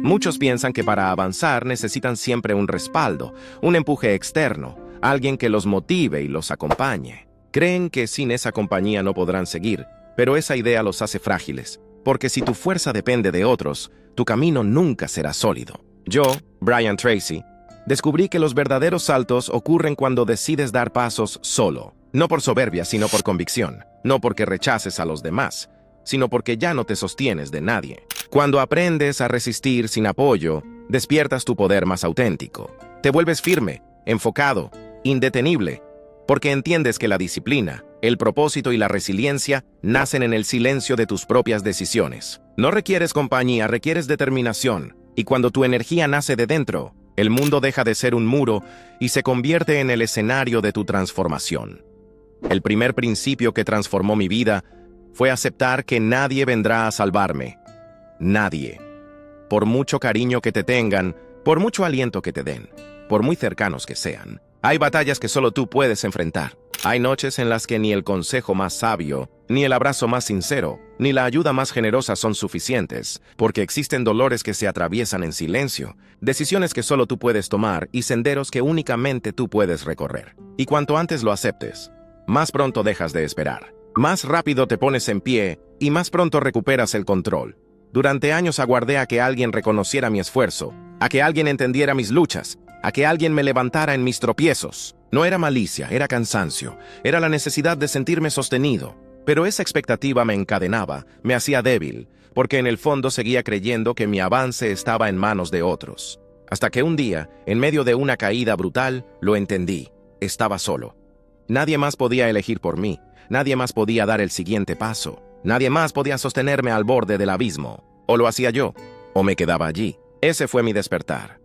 Muchos piensan que para avanzar necesitan siempre un respaldo, un empuje externo, alguien que los motive y los acompañe. Creen que sin esa compañía no podrán seguir, pero esa idea los hace frágiles, porque si tu fuerza depende de otros, tu camino nunca será sólido. Yo, Brian Tracy, descubrí que los verdaderos saltos ocurren cuando decides dar pasos solo, no por soberbia, sino por convicción, no porque rechaces a los demás, sino porque ya no te sostienes de nadie. Cuando aprendes a resistir sin apoyo, despiertas tu poder más auténtico. Te vuelves firme, enfocado, indetenible, porque entiendes que la disciplina, el propósito y la resiliencia nacen en el silencio de tus propias decisiones. No requieres compañía, requieres determinación, y cuando tu energía nace de dentro, el mundo deja de ser un muro y se convierte en el escenario de tu transformación. El primer principio que transformó mi vida fue aceptar que nadie vendrá a salvarme. Nadie. Por mucho cariño que te tengan, por mucho aliento que te den, por muy cercanos que sean, hay batallas que solo tú puedes enfrentar. Hay noches en las que ni el consejo más sabio, ni el abrazo más sincero, ni la ayuda más generosa son suficientes, porque existen dolores que se atraviesan en silencio, decisiones que solo tú puedes tomar y senderos que únicamente tú puedes recorrer. Y cuanto antes lo aceptes, más pronto dejas de esperar. Más rápido te pones en pie y más pronto recuperas el control. Durante años aguardé a que alguien reconociera mi esfuerzo, a que alguien entendiera mis luchas, a que alguien me levantara en mis tropiezos. No era malicia, era cansancio, era la necesidad de sentirme sostenido. Pero esa expectativa me encadenaba, me hacía débil, porque en el fondo seguía creyendo que mi avance estaba en manos de otros. Hasta que un día, en medio de una caída brutal, lo entendí. Estaba solo. Nadie más podía elegir por mí, nadie más podía dar el siguiente paso, nadie más podía sostenerme al borde del abismo. O lo hacía yo, o me quedaba allí. Ese fue mi despertar.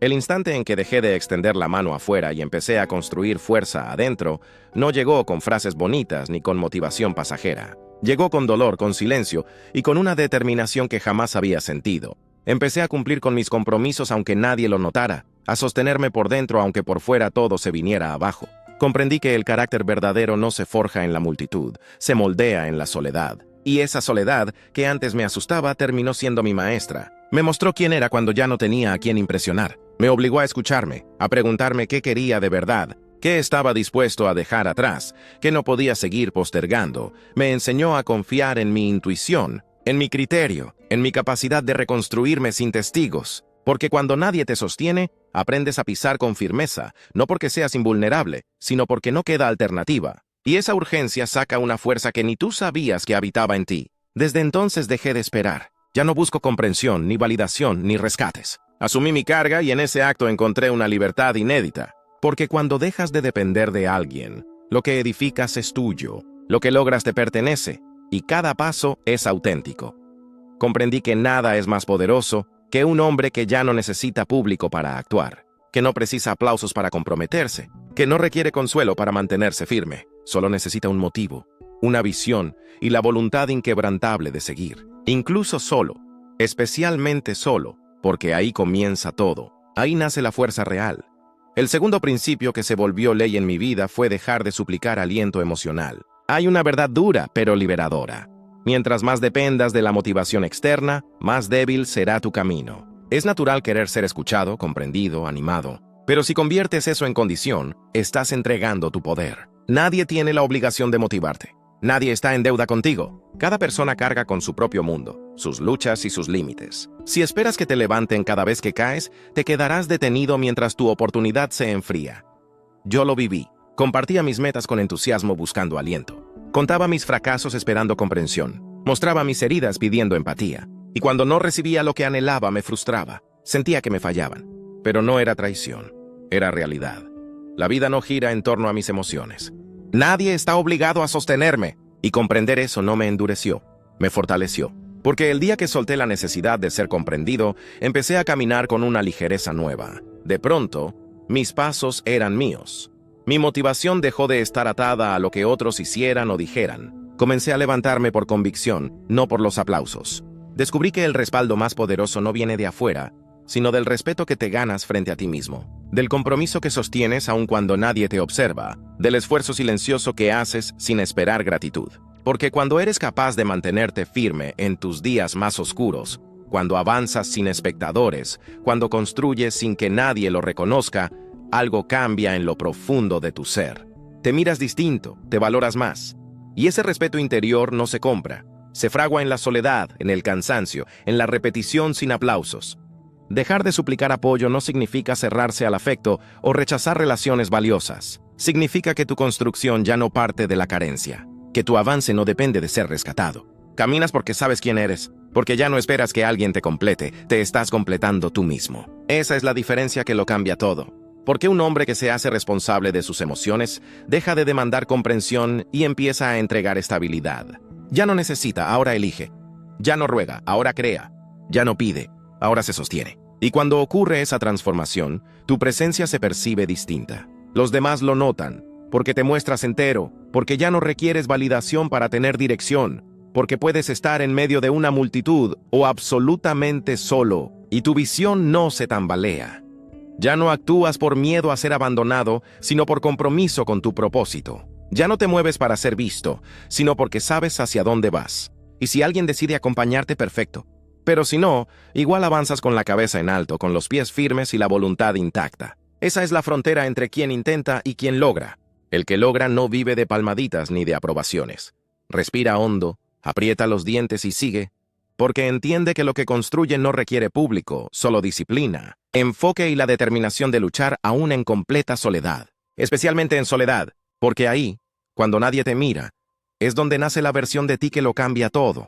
El instante en que dejé de extender la mano afuera y empecé a construir fuerza adentro, no llegó con frases bonitas ni con motivación pasajera. Llegó con dolor, con silencio y con una determinación que jamás había sentido. Empecé a cumplir con mis compromisos aunque nadie lo notara, a sostenerme por dentro aunque por fuera todo se viniera abajo. Comprendí que el carácter verdadero no se forja en la multitud, se moldea en la soledad. Y esa soledad, que antes me asustaba, terminó siendo mi maestra. Me mostró quién era cuando ya no tenía a quién impresionar. Me obligó a escucharme, a preguntarme qué quería de verdad, qué estaba dispuesto a dejar atrás, qué no podía seguir postergando. Me enseñó a confiar en mi intuición, en mi criterio, en mi capacidad de reconstruirme sin testigos. Porque cuando nadie te sostiene, aprendes a pisar con firmeza, no porque seas invulnerable, sino porque no queda alternativa. Y esa urgencia saca una fuerza que ni tú sabías que habitaba en ti. Desde entonces dejé de esperar. Ya no busco comprensión, ni validación, ni rescates. Asumí mi carga y en ese acto encontré una libertad inédita. Porque cuando dejas de depender de alguien, lo que edificas es tuyo, lo que logras te pertenece, y cada paso es auténtico. Comprendí que nada es más poderoso que un hombre que ya no necesita público para actuar, que no precisa aplausos para comprometerse, que no requiere consuelo para mantenerse firme, solo necesita un motivo, una visión y la voluntad inquebrantable de seguir, incluso solo, especialmente solo, porque ahí comienza todo, ahí nace la fuerza real. El segundo principio que se volvió ley en mi vida fue dejar de suplicar aliento emocional. Hay una verdad dura, pero liberadora. Mientras más dependas de la motivación externa, más débil será tu camino. Es natural querer ser escuchado, comprendido, animado. Pero si conviertes eso en condición, estás entregando tu poder. Nadie tiene la obligación de motivarte. Nadie está en deuda contigo. Cada persona carga con su propio mundo, sus luchas y sus límites. Si esperas que te levanten cada vez que caes, te quedarás detenido mientras tu oportunidad se enfría. Yo lo viví. Compartía mis metas con entusiasmo buscando aliento. Contaba mis fracasos esperando comprensión. Mostraba mis heridas pidiendo empatía. Y cuando no recibía lo que anhelaba me frustraba. Sentía que me fallaban. Pero no era traición. Era realidad. La vida no gira en torno a mis emociones. Nadie está obligado a sostenerme. Y comprender eso no me endureció. Me fortaleció. Porque el día que solté la necesidad de ser comprendido, empecé a caminar con una ligereza nueva. De pronto, mis pasos eran míos. Mi motivación dejó de estar atada a lo que otros hicieran o dijeran. Comencé a levantarme por convicción, no por los aplausos. Descubrí que el respaldo más poderoso no viene de afuera, sino del respeto que te ganas frente a ti mismo, del compromiso que sostienes aun cuando nadie te observa, del esfuerzo silencioso que haces sin esperar gratitud. Porque cuando eres capaz de mantenerte firme en tus días más oscuros, cuando avanzas sin espectadores, cuando construyes sin que nadie lo reconozca, algo cambia en lo profundo de tu ser. Te miras distinto, te valoras más. Y ese respeto interior no se compra. Se fragua en la soledad, en el cansancio, en la repetición sin aplausos. Dejar de suplicar apoyo no significa cerrarse al afecto o rechazar relaciones valiosas. Significa que tu construcción ya no parte de la carencia, que tu avance no depende de ser rescatado. Caminas porque sabes quién eres, porque ya no esperas que alguien te complete, te estás completando tú mismo. Esa es la diferencia que lo cambia todo. Porque un hombre que se hace responsable de sus emociones deja de demandar comprensión y empieza a entregar estabilidad. Ya no necesita, ahora elige. Ya no ruega, ahora crea. Ya no pide, ahora se sostiene. Y cuando ocurre esa transformación, tu presencia se percibe distinta. Los demás lo notan, porque te muestras entero, porque ya no requieres validación para tener dirección, porque puedes estar en medio de una multitud o absolutamente solo, y tu visión no se tambalea. Ya no actúas por miedo a ser abandonado, sino por compromiso con tu propósito. Ya no te mueves para ser visto, sino porque sabes hacia dónde vas. Y si alguien decide acompañarte, perfecto. Pero si no, igual avanzas con la cabeza en alto, con los pies firmes y la voluntad intacta. Esa es la frontera entre quien intenta y quien logra. El que logra no vive de palmaditas ni de aprobaciones. Respira hondo, aprieta los dientes y sigue, porque entiende que lo que construye no requiere público, solo disciplina, enfoque y la determinación de luchar aún en completa soledad. Especialmente en soledad, porque ahí, cuando nadie te mira, es donde nace la versión de ti que lo cambia todo.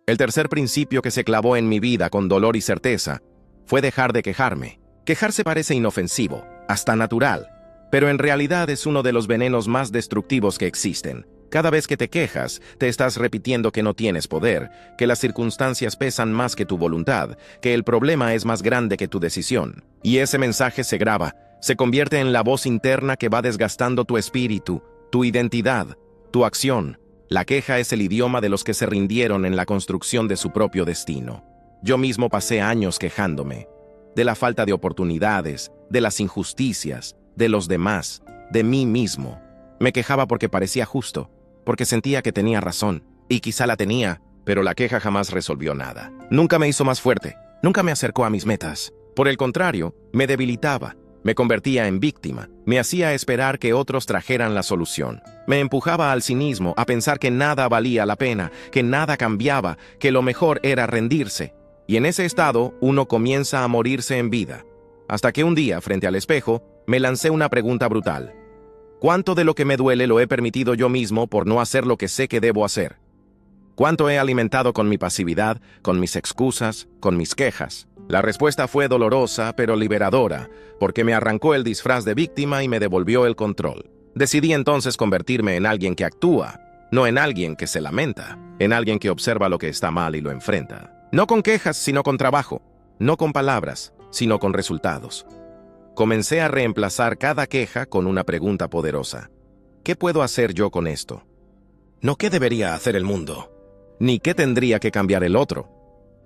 El tercer principio que se clavó en mi vida con dolor y certeza fue dejar de quejarme. Quejarse parece inofensivo, hasta natural, pero en realidad es uno de los venenos más destructivos que existen. Cada vez que te quejas, te estás repitiendo que no tienes poder, que las circunstancias pesan más que tu voluntad, que el problema es más grande que tu decisión. Y ese mensaje se graba, se convierte en la voz interna que va desgastando tu espíritu, tu identidad, tu acción. La queja es el idioma de los que se rindieron en la construcción de su propio destino. Yo mismo pasé años quejándome, de la falta de oportunidades, de las injusticias, de los demás, de mí mismo. Me quejaba porque parecía justo, porque sentía que tenía razón, y quizá la tenía, pero la queja jamás resolvió nada. Nunca me hizo más fuerte, nunca me acercó a mis metas. Por el contrario, me debilitaba, me convertía en víctima, me hacía esperar que otros trajeran la solución. Me empujaba al cinismo, a pensar que nada valía la pena, que nada cambiaba, que lo mejor era rendirse. Y en ese estado, uno comienza a morirse en vida. Hasta que un día, frente al espejo, me lancé una pregunta brutal. ¿Cuánto de lo que me duele lo he permitido yo mismo por no hacer lo que sé que debo hacer? ¿Cuánto he alimentado con mi pasividad, con mis excusas, con mis quejas? La respuesta fue dolorosa, pero liberadora, porque me arrancó el disfraz de víctima y me devolvió el control. Decidí entonces convertirme en alguien que actúa, no en alguien que se lamenta, en alguien que observa lo que está mal y lo enfrenta. No con quejas, sino con trabajo, no con palabras, sino con resultados. Comencé a reemplazar cada queja con una pregunta poderosa. ¿Qué puedo hacer yo con esto? No qué debería hacer el mundo, ni qué tendría que cambiar el otro.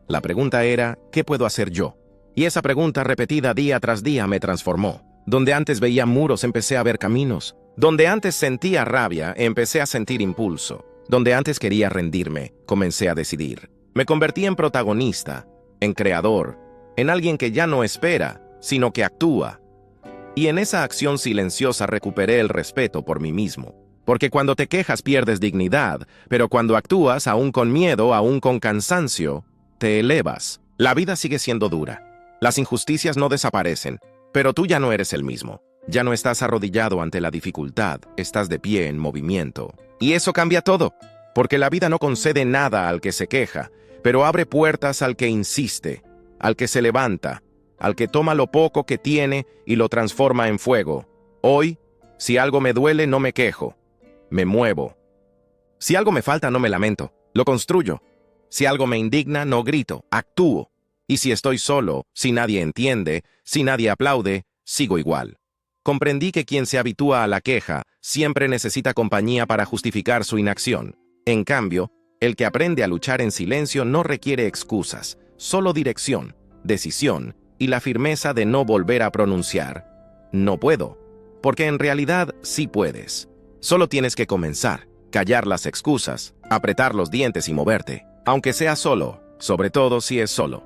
La pregunta era, ¿qué puedo hacer yo? Y esa pregunta repetida día tras día me transformó. Donde antes veía muros, empecé a ver caminos. Donde antes sentía rabia, empecé a sentir impulso. Donde antes quería rendirme, comencé a decidir. Me convertí en protagonista, en creador, en alguien que ya no espera, sino que actúa. Y en esa acción silenciosa recuperé el respeto por mí mismo. Porque cuando te quejas pierdes dignidad, pero cuando actúas, aún con miedo, aún con cansancio, te elevas. La vida sigue siendo dura. Las injusticias no desaparecen, pero tú ya no eres el mismo. Ya no estás arrodillado ante la dificultad, estás de pie en movimiento. Y eso cambia todo, porque la vida no concede nada al que se queja, pero abre puertas al que insiste, al que se levanta, al que toma lo poco que tiene y lo transforma en fuego. Hoy, si algo me duele, no me quejo, me muevo. Si algo me falta, no me lamento, lo construyo. Si algo me indigna, no grito, actúo. Y si estoy solo, si nadie entiende, si nadie aplaude, sigo igual. Comprendí que quien se habitúa a la queja siempre necesita compañía para justificar su inacción. En cambio, el que aprende a luchar en silencio no requiere excusas, solo dirección, decisión y la firmeza de no volver a pronunciar «no puedo», porque en realidad sí puedes. Solo tienes que comenzar, callar las excusas, apretar los dientes y moverte, aunque sea solo, sobre todo si es solo.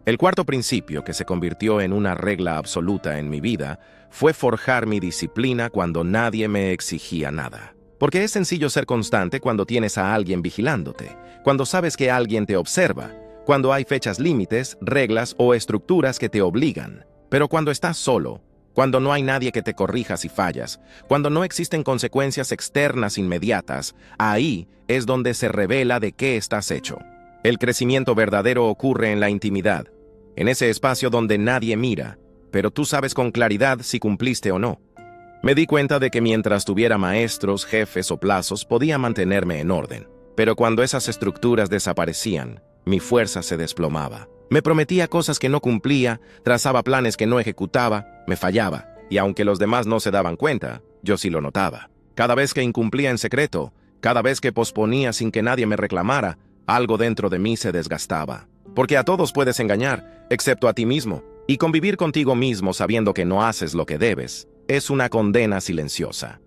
El cuarto principio, que se convirtió en una regla absoluta en mi vida, fue forjar mi disciplina cuando nadie me exigía nada. Porque es sencillo ser constante cuando tienes a alguien vigilándote, cuando sabes que alguien te observa, cuando hay fechas límites, reglas o estructuras que te obligan. Pero cuando estás solo, cuando no hay nadie que te corrija si fallas, cuando no existen consecuencias externas inmediatas, ahí es donde se revela de qué estás hecho. El crecimiento verdadero ocurre en la intimidad, en ese espacio donde nadie mira, pero tú sabes con claridad si cumpliste o no. Me di cuenta de que mientras tuviera maestros, jefes o plazos, podía mantenerme en orden. Pero cuando esas estructuras desaparecían, mi fuerza se desplomaba. Me prometía cosas que no cumplía, trazaba planes que no ejecutaba, me fallaba, y aunque los demás no se daban cuenta, yo sí lo notaba. Cada vez que incumplía en secreto, cada vez que posponía sin que nadie me reclamara, algo dentro de mí se desgastaba. Porque a todos puedes engañar, excepto a ti mismo, y convivir contigo mismo sabiendo que no haces lo que debes, es una condena silenciosa.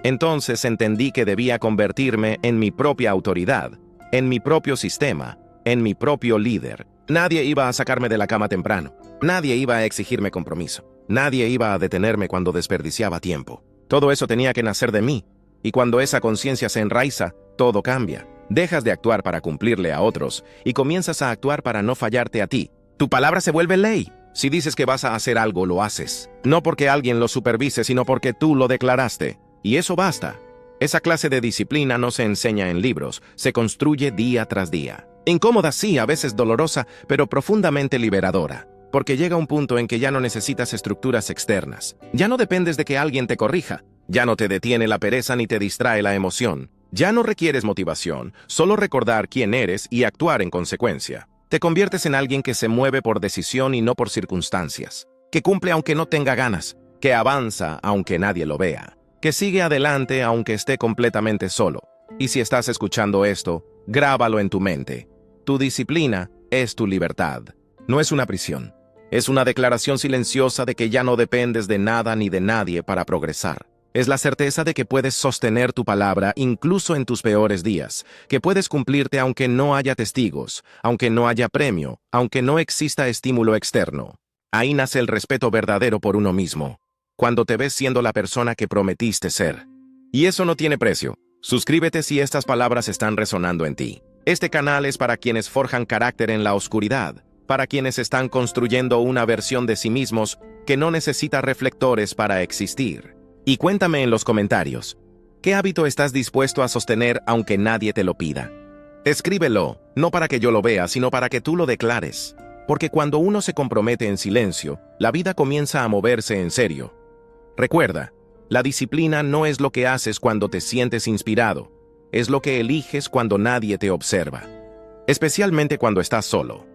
Entonces entendí que debía convertirme en mi propia autoridad, en mi propio sistema, en mi propio líder. Nadie iba a sacarme de la cama temprano, nadie iba a exigirme compromiso, nadie iba a detenerme cuando desperdiciaba tiempo. Todo eso tenía que nacer de mí, y cuando esa conciencia se enraiza, todo cambia. Dejas de actuar para cumplirle a otros y comienzas a actuar para no fallarte a ti. Tu palabra se vuelve ley. Si dices que vas a hacer algo, lo haces. No porque alguien lo supervise, sino porque tú lo declaraste. Y eso basta. Esa clase de disciplina no se enseña en libros, se construye día tras día. Incómoda sí, a veces dolorosa, pero profundamente liberadora. Porque llega un punto en que ya no necesitas estructuras externas. Ya no dependes de que alguien te corrija. Ya no te detiene la pereza ni te distrae la emoción. Ya no requieres motivación, solo recordar quién eres y actuar en consecuencia. Te conviertes en alguien que se mueve por decisión y no por circunstancias, que cumple aunque no tenga ganas, que avanza aunque nadie lo vea, que sigue adelante aunque esté completamente solo. Y si estás escuchando esto, grábalo en tu mente. Tu disciplina es tu libertad. No es una prisión. Es una declaración silenciosa de que ya no dependes de nada ni de nadie para progresar. Es la certeza de que puedes sostener tu palabra incluso en tus peores días, que puedes cumplirte aunque no haya testigos, aunque no haya premio, aunque no exista estímulo externo. Ahí nace el respeto verdadero por uno mismo, cuando te ves siendo la persona que prometiste ser. Y eso no tiene precio. Suscríbete si estas palabras están resonando en ti. Este canal es para quienes forjan carácter en la oscuridad, para quienes están construyendo una versión de sí mismos que no necesita reflectores para existir. Y cuéntame en los comentarios, ¿qué hábito estás dispuesto a sostener aunque nadie te lo pida? Escríbelo, no para que yo lo vea, sino para que tú lo declares. Porque cuando uno se compromete en silencio, la vida comienza a moverse en serio. Recuerda, la disciplina no es lo que haces cuando te sientes inspirado, es lo que eliges cuando nadie te observa, especialmente cuando estás solo.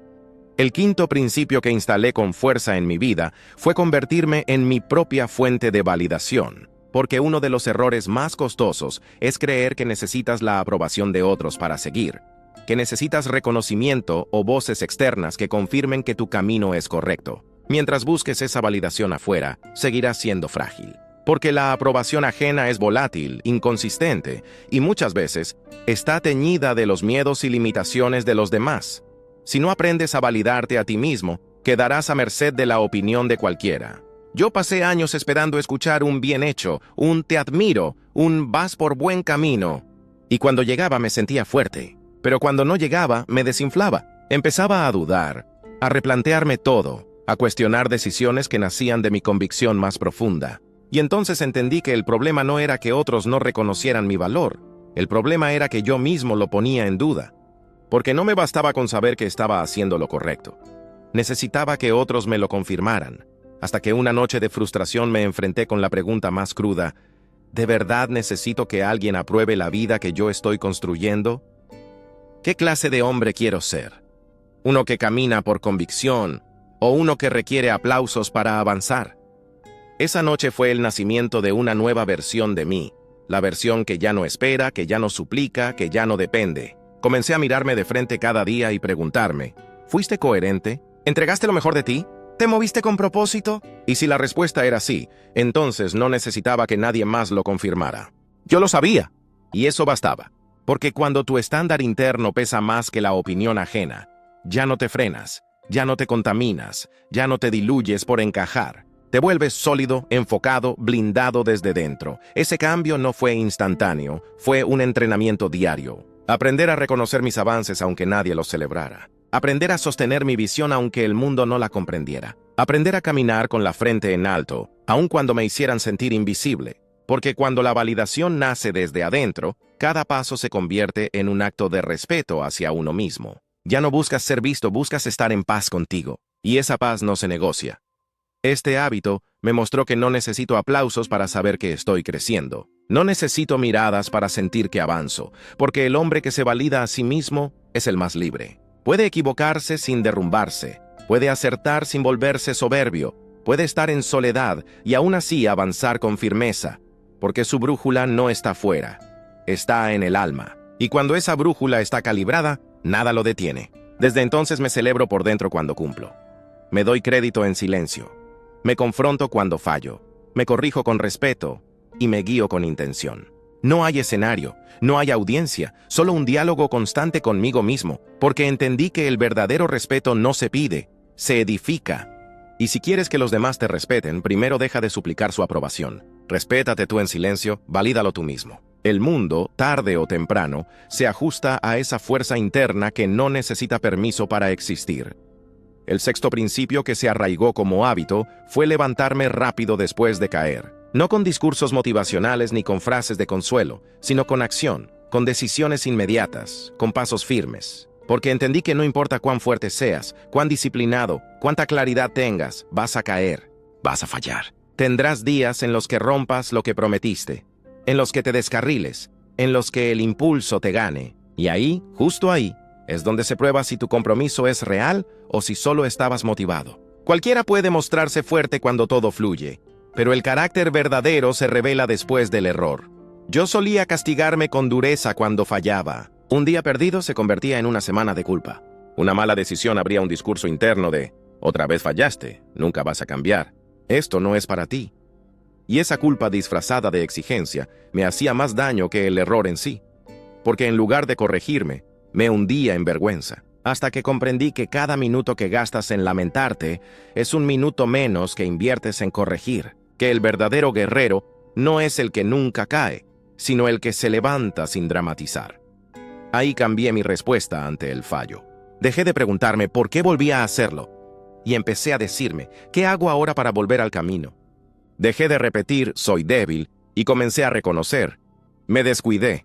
El quinto principio que instalé con fuerza en mi vida fue convertirme en mi propia fuente de validación, porque uno de los errores más costosos es creer que necesitas la aprobación de otros para seguir, que necesitas reconocimiento o voces externas que confirmen que tu camino es correcto. Mientras busques esa validación afuera, seguirás siendo frágil, porque la aprobación ajena es volátil, inconsistente y muchas veces está teñida de los miedos y limitaciones de los demás. Si no aprendes a validarte a ti mismo, quedarás a merced de la opinión de cualquiera. Yo pasé años esperando escuchar un bien hecho, un te admiro, un vas por buen camino. Y cuando llegaba me sentía fuerte, pero cuando no llegaba me desinflaba. Empezaba a dudar, a replantearme todo, a cuestionar decisiones que nacían de mi convicción más profunda. Y entonces entendí que el problema no era que otros no reconocieran mi valor, el problema era que yo mismo lo ponía en duda. Porque no me bastaba con saber que estaba haciendo lo correcto. Necesitaba que otros me lo confirmaran, hasta que una noche de frustración me enfrenté con la pregunta más cruda: ¿de verdad necesito que alguien apruebe la vida que yo estoy construyendo? ¿Qué clase de hombre quiero ser? ¿Uno que camina por convicción o uno que requiere aplausos para avanzar? Esa noche fue el nacimiento de una nueva versión de mí, la versión que ya no espera, que ya no suplica, que ya no depende. Comencé a mirarme de frente cada día y preguntarme, ¿fuiste coherente? ¿Entregaste lo mejor de ti? ¿Te moviste con propósito? Y si la respuesta era sí, entonces no necesitaba que nadie más lo confirmara. Yo lo sabía, y eso bastaba. Porque cuando tu estándar interno pesa más que la opinión ajena, ya no te frenas, Ya no te contaminas, ya no te diluyes por encajar. Te vuelves sólido, enfocado, blindado desde dentro. Ese cambio no fue instantáneo, fue un entrenamiento diario. Aprender a reconocer mis avances aunque nadie los celebrara. Aprender a sostener mi visión aunque el mundo no la comprendiera. Aprender a caminar con la frente en alto, aun cuando me hicieran sentir invisible. Porque cuando la validación nace desde adentro, cada paso se convierte en un acto de respeto hacia uno mismo. Ya no buscas ser visto, buscas estar en paz contigo. Y esa paz no se negocia. Este hábito me mostró que no necesito aplausos para saber que estoy creciendo. No necesito miradas para sentir que avanzo, porque el hombre que se valida a sí mismo es el más libre. Puede equivocarse sin derrumbarse, puede acertar sin volverse soberbio, puede estar en soledad y aún así avanzar con firmeza, porque su brújula no está fuera, está en el alma. Y cuando esa brújula está calibrada, nada lo detiene. Desde entonces me celebro por dentro cuando cumplo. Me doy crédito en silencio. Me confronto cuando fallo, me corrijo con respeto y me guío con intención. No hay escenario, no hay audiencia, solo un diálogo constante conmigo mismo, porque entendí que el verdadero respeto no se pide, se edifica. Y si quieres que los demás te respeten, primero deja de suplicar su aprobación. Respétate tú en silencio, valídalo tú mismo. El mundo, tarde o temprano, se ajusta a esa fuerza interna que no necesita permiso para existir. El sexto principio que se arraigó como hábito fue levantarme rápido después de caer. No con discursos motivacionales ni con frases de consuelo, sino con acción, con decisiones inmediatas, con pasos firmes. Porque entendí que no importa cuán fuerte seas, cuán disciplinado, cuánta claridad tengas, vas a caer, vas a fallar. Tendrás días en los que rompas lo que prometiste, en los que te descarriles, en los que el impulso te gane. Y ahí, justo ahí, es donde se prueba si tu compromiso es real o si solo estabas motivado. Cualquiera puede mostrarse fuerte cuando todo fluye, pero el carácter verdadero se revela después del error. Yo solía castigarme con dureza cuando fallaba. Un día perdido se convertía en una semana de culpa. Una mala decisión abría un discurso interno de «otra vez fallaste, nunca vas a cambiar, esto no es para ti». Y esa culpa disfrazada de exigencia me hacía más daño que el error en sí, porque en lugar de corregirme, me hundía en vergüenza, hasta que comprendí que cada minuto que gastas en lamentarte es un minuto menos que inviertes en corregir, que el verdadero guerrero no es el que nunca cae, sino el que se levanta sin dramatizar. Ahí cambié mi respuesta ante el fallo. Dejé de preguntarme por qué volvía a hacerlo, y empecé a decirme, ¿qué hago ahora para volver al camino? Dejé de repetir, soy débil, y comencé a reconocer, me descuidé,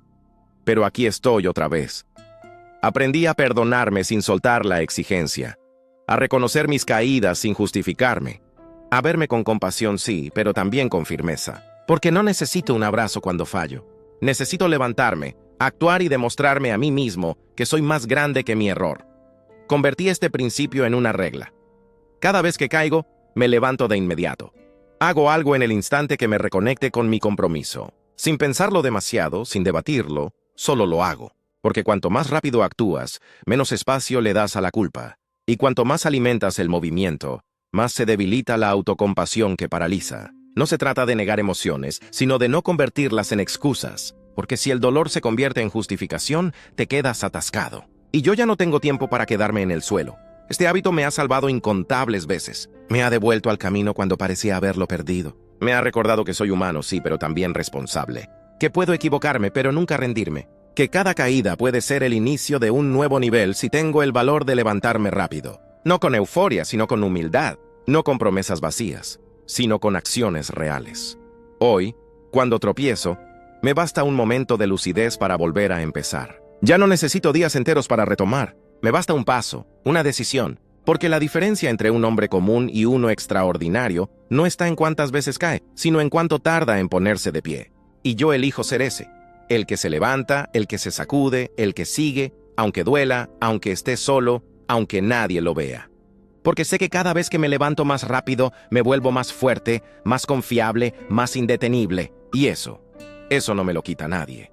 pero aquí estoy otra vez. Aprendí a perdonarme sin soltar la exigencia, a reconocer mis caídas sin justificarme, a verme con compasión sí, pero también con firmeza, porque no necesito un abrazo cuando fallo. Necesito levantarme, actuar y demostrarme a mí mismo que soy más grande que mi error. Convertí este principio en una regla. Cada vez que caigo, me levanto de inmediato. Hago algo en el instante que me reconecte con mi compromiso. Sin pensarlo demasiado, sin debatirlo, solo lo hago. Porque cuanto más rápido actúas, menos espacio le das a la culpa. Y cuanto más alimentas el movimiento, más se debilita la autocompasión que paraliza. No se trata de negar emociones, sino de no convertirlas en excusas. Porque si el dolor se convierte en justificación, te quedas atascado. Y yo ya no tengo tiempo para quedarme en el suelo. Este hábito me ha salvado incontables veces. Me ha devuelto al camino cuando parecía haberlo perdido. Me ha recordado que soy humano, sí, pero también responsable. Que puedo equivocarme, pero nunca rendirme. Que cada caída puede ser el inicio de un nuevo nivel si tengo el valor de levantarme rápido. No con euforia, sino con humildad. No con promesas vacías, sino con acciones reales. Hoy, cuando tropiezo, me basta un momento de lucidez para volver a empezar. Ya no necesito días enteros para retomar. Me basta un paso, una decisión. Porque la diferencia entre un hombre común y uno extraordinario no está en cuántas veces cae, sino en cuánto tarda en ponerse de pie. Y yo elijo ser ese. El que se levanta, el que se sacude, el que sigue, aunque duela, aunque esté solo, aunque nadie lo vea. Porque sé que cada vez que me levanto más rápido, me vuelvo más fuerte, más confiable, más indetenible. Y eso no me lo quita nadie.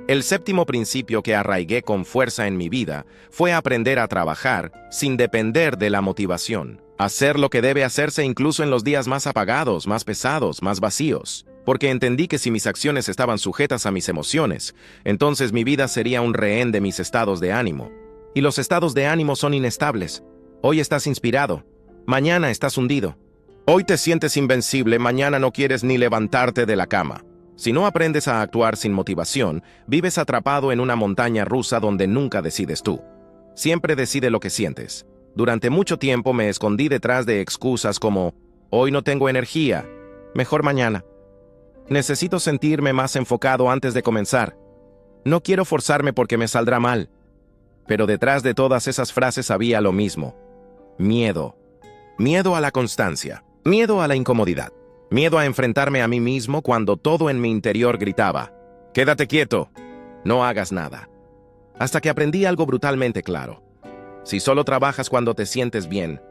El séptimo principio que arraigué con fuerza en mi vida fue aprender a trabajar sin depender de la motivación. Hacer lo que debe hacerse incluso en los días más apagados, más pesados, más vacíos. Porque entendí que si mis acciones estaban sujetas a mis emociones, entonces mi vida sería un rehén de mis estados de ánimo. Y los estados de ánimo son inestables. Hoy estás inspirado, mañana estás hundido. Hoy te sientes invencible, mañana no quieres ni levantarte de la cama. Si no aprendes a actuar sin motivación, vives atrapado en una montaña rusa donde nunca decides tú. Siempre decide lo que sientes. Durante mucho tiempo me escondí detrás de excusas como, hoy no tengo energía, mejor mañana. Necesito sentirme más enfocado antes de comenzar. No quiero forzarme porque me saldrá mal. Pero detrás de todas esas frases había lo mismo. Miedo. Miedo a la constancia. Miedo a la incomodidad. Miedo a enfrentarme a mí mismo cuando todo en mi interior gritaba, quédate quieto, no hagas nada. Hasta que aprendí algo brutalmente claro. Si solo trabajas cuando te sientes bien,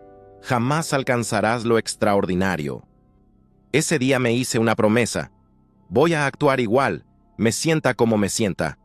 jamás alcanzarás lo extraordinario. Ese día me hice una promesa. Voy a actuar igual, me sienta como me sienta.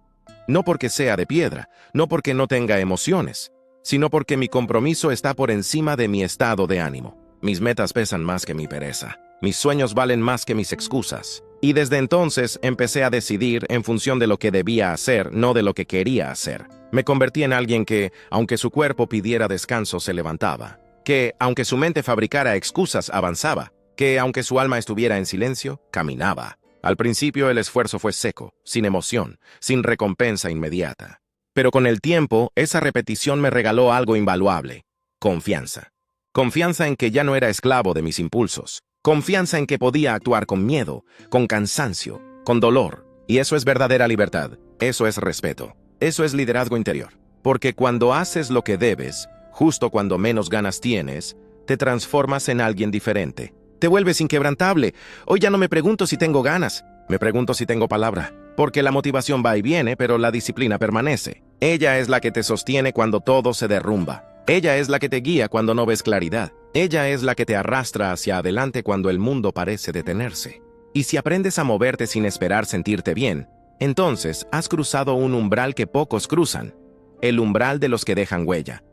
No porque sea de piedra, no porque no tenga emociones, sino porque mi compromiso está por encima de mi estado de ánimo. Mis metas pesan más que mi pereza. Mis sueños valen más que mis excusas. Y desde entonces empecé a decidir en función de lo que debía hacer, no de lo que quería hacer. Me convertí en alguien que, aunque su cuerpo pidiera descanso, se levantaba. Que, aunque su mente fabricara excusas, avanzaba. Que, aunque su alma estuviera en silencio, caminaba. Al principio el esfuerzo fue seco, sin emoción, sin recompensa inmediata. Pero con el tiempo, esa repetición me regaló algo invaluable: confianza. Confianza en que ya no era esclavo de mis impulsos. Confianza en que podía actuar con miedo, con cansancio, con dolor. Y eso es verdadera libertad. Eso es respeto. Eso es liderazgo interior. Porque cuando haces lo que debes, justo cuando menos ganas tienes, te transformas en alguien diferente. Te vuelves inquebrantable. Hoy ya no me pregunto si tengo ganas. Me pregunto si tengo palabra. Porque la motivación va y viene, pero la disciplina permanece. Ella es la que te sostiene cuando todo se derrumba. Ella es la que te guía cuando no ves claridad. Ella es la que te arrastra hacia adelante cuando el mundo parece detenerse. Y si aprendes a moverte sin esperar sentirte bien, entonces has cruzado un umbral que pocos cruzan, el umbral de los que dejan huella.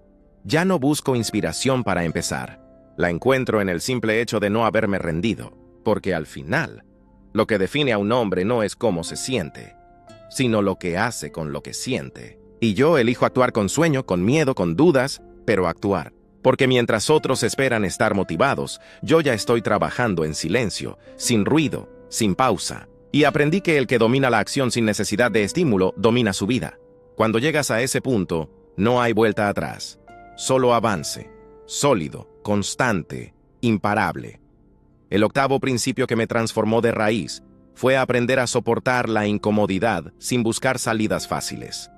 Ya no busco inspiración para empezar. La encuentro en el simple hecho de no haberme rendido, porque al final, lo que define a un hombre no es cómo se siente, sino lo que hace con lo que siente. Y yo elijo actuar con sueño, con miedo, con dudas, pero actuar. Porque mientras otros esperan estar motivados, yo ya estoy trabajando en silencio, sin ruido, sin pausa. Y aprendí que el que domina la acción sin necesidad de estímulo, domina su vida. Cuando llegas a ese punto, no hay vuelta atrás. Solo avance, sólido, constante, imparable. El octavo principio que me transformó de raíz fue aprender a soportar la incomodidad sin buscar salidas fáciles.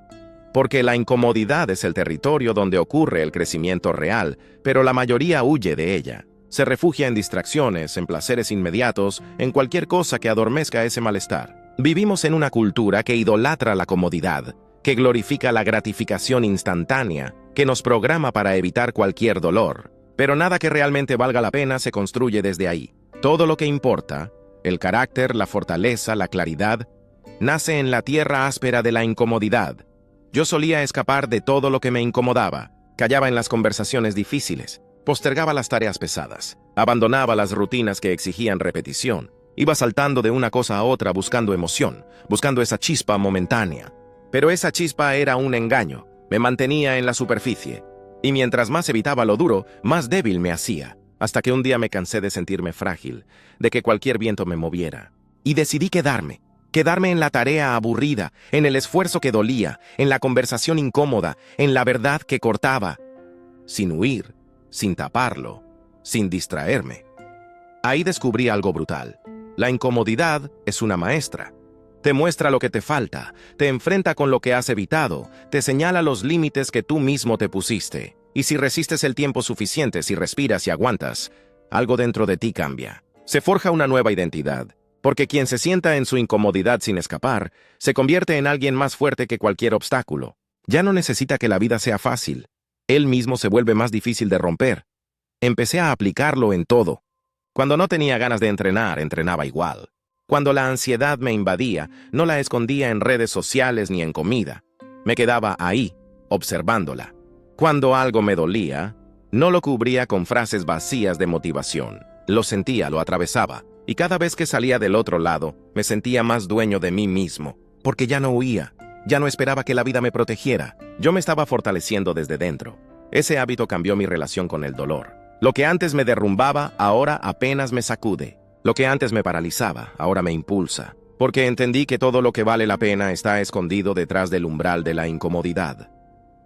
Porque la incomodidad es el territorio donde ocurre el crecimiento real, pero la mayoría huye de ella. Se refugia en distracciones, en placeres inmediatos, en cualquier cosa que adormezca ese malestar. Vivimos en una cultura que idolatra la comodidad, que glorifica la gratificación instantánea, que nos programa para evitar cualquier dolor. Pero nada que realmente valga la pena se construye desde ahí. Todo lo que importa, el carácter, la fortaleza, la claridad, nace en la tierra áspera de la incomodidad. Yo solía escapar de todo lo que me incomodaba, callaba en las conversaciones difíciles, postergaba las tareas pesadas, abandonaba las rutinas que exigían repetición, iba saltando de una cosa a otra buscando emoción, buscando esa chispa momentánea. Pero esa chispa era un engaño, me mantenía en la superficie, y mientras más evitaba lo duro, más débil me hacía, hasta que un día me cansé de sentirme frágil, de que cualquier viento me moviera, y decidí quedarme en la tarea aburrida, en el esfuerzo que dolía, en la conversación incómoda, en la verdad que cortaba, sin huir, sin taparlo, sin distraerme. Ahí descubrí algo brutal. La incomodidad es una maestra. Te muestra lo que te falta, te enfrenta con lo que has evitado, te señala los límites que tú mismo te pusiste. Y si resistes el tiempo suficiente, si respiras y aguantas, algo dentro de ti cambia. Se forja una nueva identidad. Porque quien se sienta en su incomodidad sin escapar, se convierte en alguien más fuerte que cualquier obstáculo. Ya no necesita que la vida sea fácil. Él mismo se vuelve más difícil de romper. Empecé a aplicarlo en todo. Cuando no tenía ganas de entrenar, entrenaba igual. Cuando la ansiedad me invadía, no la escondía en redes sociales ni en comida. Me quedaba ahí, observándola. Cuando algo me dolía, no lo cubría con frases vacías de motivación. Lo sentía, lo atravesaba. Y cada vez que salía del otro lado, me sentía más dueño de mí mismo, porque ya no huía, ya no esperaba que la vida me protegiera. Yo me estaba fortaleciendo desde dentro. Ese hábito cambió mi relación con el dolor. Lo que antes me derrumbaba, ahora apenas me sacude. Lo que antes me paralizaba, ahora me impulsa. Porque entendí que todo lo que vale la pena está escondido detrás del umbral de la incomodidad.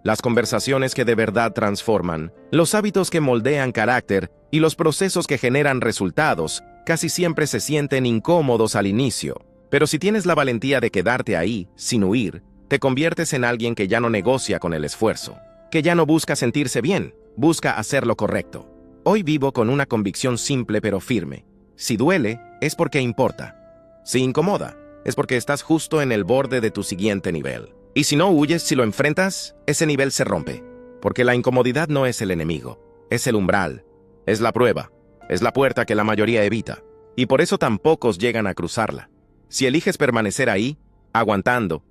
Las conversaciones que de verdad transforman, los hábitos que moldean carácter y los procesos que generan resultados casi siempre se sienten incómodos al inicio. Pero si tienes la valentía de quedarte ahí, sin huir, te conviertes en alguien que ya no negocia con el esfuerzo, que ya no busca sentirse bien, busca hacer lo correcto. Hoy vivo con una convicción simple pero firme. Si duele, es porque importa. Si incomoda, es porque estás justo en el borde de tu siguiente nivel. Y si no huyes, si lo enfrentas, ese nivel se rompe. Porque la incomodidad no es el enemigo, es el umbral, es la prueba, es la puerta que la mayoría evita. Y por eso tan pocos llegan a cruzarla. Si eliges permanecer ahí, aguantando,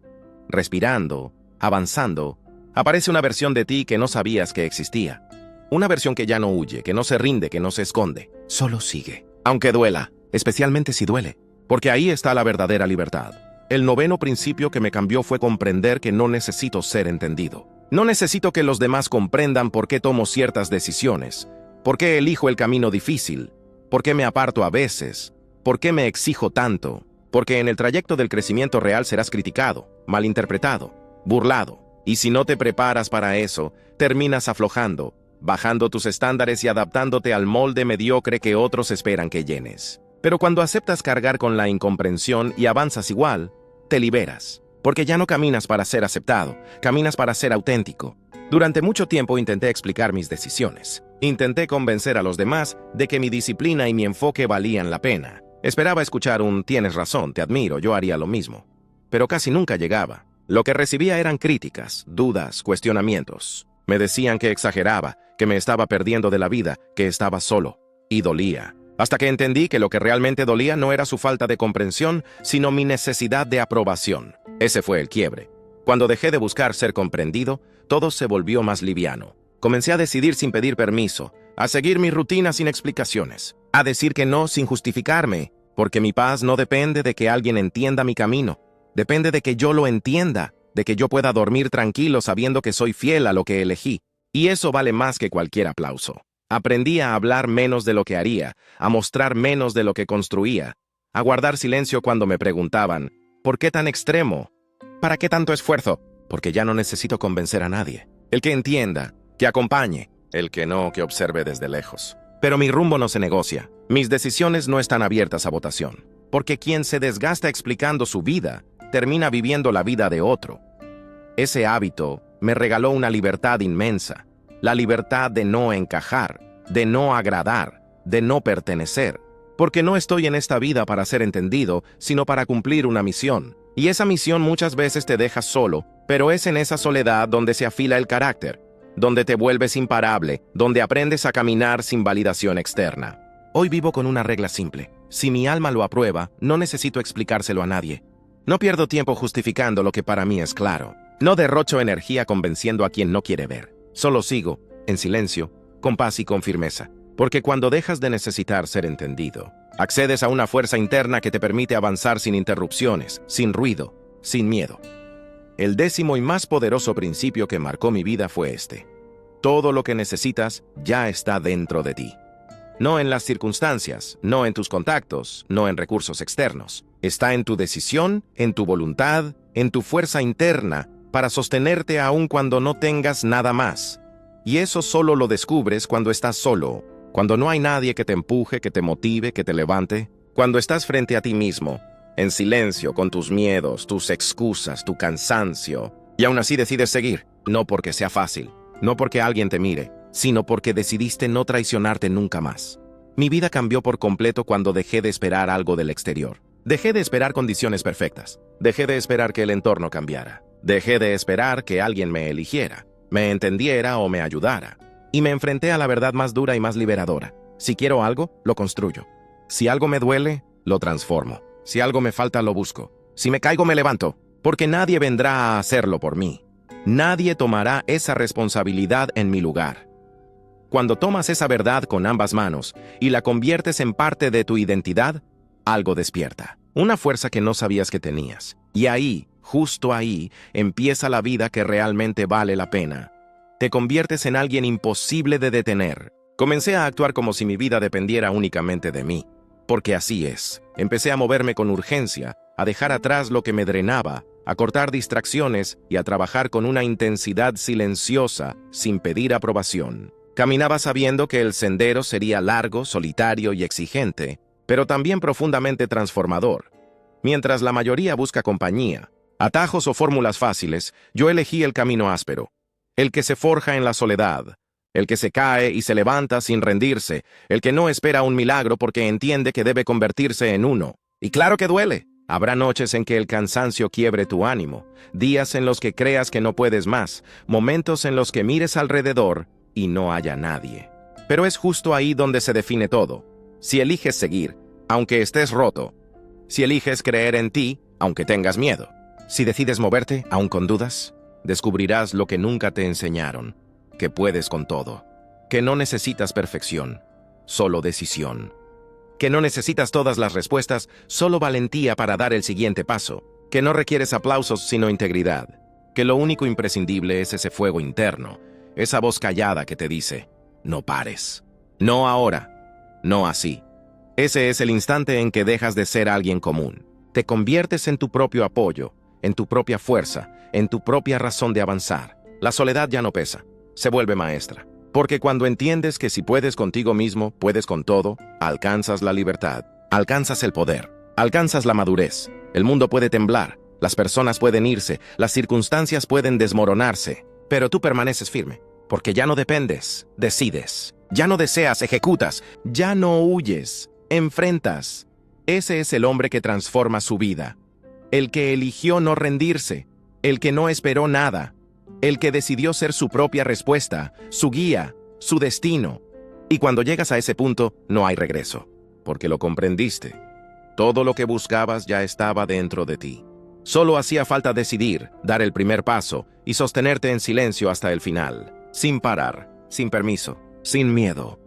respirando, avanzando, aparece una versión de ti que no sabías que existía. Una versión que ya no huye, que no se rinde, que no se esconde. Solo sigue. Aunque duela, especialmente si duele. Porque ahí está la verdadera libertad. El noveno principio que me cambió fue comprender que no necesito ser entendido. No necesito que los demás comprendan por qué tomo ciertas decisiones, por qué elijo el camino difícil, por qué me aparto a veces, por qué me exijo tanto, porque en el trayecto del crecimiento real serás criticado, malinterpretado, burlado, y si no te preparas para eso, terminas aflojando, bajando tus estándares y adaptándote al molde mediocre que otros esperan que llenes. Pero cuando aceptas cargar con la incomprensión y avanzas igual, te liberas, porque ya no caminas para ser aceptado, caminas para ser auténtico. Durante mucho tiempo intenté explicar mis decisiones. Intenté convencer a los demás de que mi disciplina y mi enfoque valían la pena. Esperaba escuchar un "tienes razón, te admiro, yo haría lo mismo". Pero casi nunca llegaba. Lo que recibía eran críticas, dudas, cuestionamientos. Me decían que exageraba, que me estaba perdiendo de la vida, que estaba solo. Y dolía. Hasta que entendí que lo que realmente dolía no era su falta de comprensión, sino mi necesidad de aprobación. Ese fue el quiebre. Cuando dejé de buscar ser comprendido, todo se volvió más liviano. Comencé a decidir sin pedir permiso, a seguir mi rutina sin explicaciones, a decir que no sin justificarme, porque mi paz no depende de que alguien entienda mi camino, depende de que yo lo entienda, de que yo pueda dormir tranquilo sabiendo que soy fiel a lo que elegí. Y eso vale más que cualquier aplauso. Aprendí a hablar menos de lo que haría, a mostrar menos de lo que construía, a guardar silencio cuando me preguntaban, ¿por qué tan extremo? ¿Para qué tanto esfuerzo? Porque ya no necesito convencer a nadie. El que entienda, que acompañe, el que no, que observe desde lejos. Pero mi rumbo no se negocia. Mis decisiones no están abiertas a votación. Porque quien se desgasta explicando su vida, termina viviendo la vida de otro. Ese hábito me regaló una libertad inmensa. La libertad de no encajar, de no agradar, de no pertenecer. Porque no estoy en esta vida para ser entendido, sino para cumplir una misión. Y esa misión muchas veces te deja solo, pero es en esa soledad donde se afila el carácter, donde te vuelves imparable, donde aprendes a caminar sin validación externa. Hoy vivo con una regla simple. Si mi alma lo aprueba, no necesito explicárselo a nadie. No pierdo tiempo justificando lo que para mí es claro. No derrocho energía convenciendo a quien no quiere ver. Solo sigo, en silencio, con paz y con firmeza. Porque cuando dejas de necesitar ser entendido, accedes a una fuerza interna que te permite avanzar sin interrupciones, sin ruido, sin miedo. El 10º y más poderoso principio que marcó mi vida fue este. Todo lo que necesitas ya está dentro de ti. No en las circunstancias, no en tus contactos, no en recursos externos. Está en tu decisión, en tu voluntad, en tu fuerza interna, para sostenerte aun cuando no tengas nada más. Y eso solo lo descubres cuando estás solo, cuando no hay nadie que te empuje, que te motive, que te levante, cuando estás frente a ti mismo, en silencio, con tus miedos, tus excusas, tu cansancio, y aún así decides seguir, no porque sea fácil, no porque alguien te mire, sino porque decidiste no traicionarte nunca más. Mi vida cambió por completo cuando dejé de esperar algo del exterior. Dejé de esperar condiciones perfectas. Dejé de esperar que el entorno cambiara. Dejé de esperar que alguien me eligiera, me entendiera o me ayudara. Y me enfrenté a la verdad más dura y más liberadora. Si quiero algo, lo construyo. Si algo me duele, lo transformo. Si algo me falta, lo busco. Si me caigo, me levanto. Porque nadie vendrá a hacerlo por mí. Nadie tomará esa responsabilidad en mi lugar. Cuando tomas esa verdad con ambas manos y la conviertes en parte de tu identidad, algo despierta. Una fuerza que no sabías que tenías. Y ahí, justo ahí, empieza la vida que realmente vale la pena. Te conviertes en alguien imposible de detener. Comencé a actuar como si mi vida dependiera únicamente de mí. Porque así es. Empecé a moverme con urgencia, a dejar atrás lo que me drenaba, a cortar distracciones y a trabajar con una intensidad silenciosa, sin pedir aprobación. Caminaba sabiendo que el sendero sería largo, solitario y exigente, pero también profundamente transformador. Mientras la mayoría busca compañía, atajos o fórmulas fáciles, yo elegí el camino áspero, el que se forja en la soledad, el que se cae y se levanta sin rendirse, el que no espera un milagro porque entiende que debe convertirse en uno. Y claro que duele. Habrá noches en que el cansancio quiebre tu ánimo, días en los que creas que no puedes más, momentos en los que mires alrededor y no haya nadie. Pero es justo ahí donde se define todo. Si eliges seguir, aunque estés roto. Si eliges creer en ti, aunque tengas miedo. Si decides moverte, aún con dudas, descubrirás lo que nunca te enseñaron, que puedes con todo, que no necesitas perfección, solo decisión, que no necesitas todas las respuestas, solo valentía para dar el siguiente paso, que no requieres aplausos sino integridad, que lo único imprescindible es ese fuego interno, esa voz callada que te dice, no pares, no ahora, no así. Ese es el instante en que dejas de ser alguien común, te conviertes en tu propio apoyo, en tu propia fuerza, en tu propia razón de avanzar. La soledad ya no pesa, se vuelve maestra. Porque cuando entiendes que si puedes contigo mismo, puedes con todo, alcanzas la libertad, alcanzas el poder, alcanzas la madurez. El mundo puede temblar, las personas pueden irse, las circunstancias pueden desmoronarse, pero tú permaneces firme, porque ya no dependes, decides, ya no deseas, ejecutas, ya no huyes, enfrentas. Ese es el hombre que transforma su vida, el que eligió no rendirse, el que no esperó nada, el que decidió ser su propia respuesta, su guía, su destino. Y cuando llegas a ese punto, no hay regreso, porque lo comprendiste. Todo lo que buscabas ya estaba dentro de ti. Solo hacía falta decidir, dar el primer paso y sostenerte en silencio hasta el final, sin parar, sin permiso, sin miedo.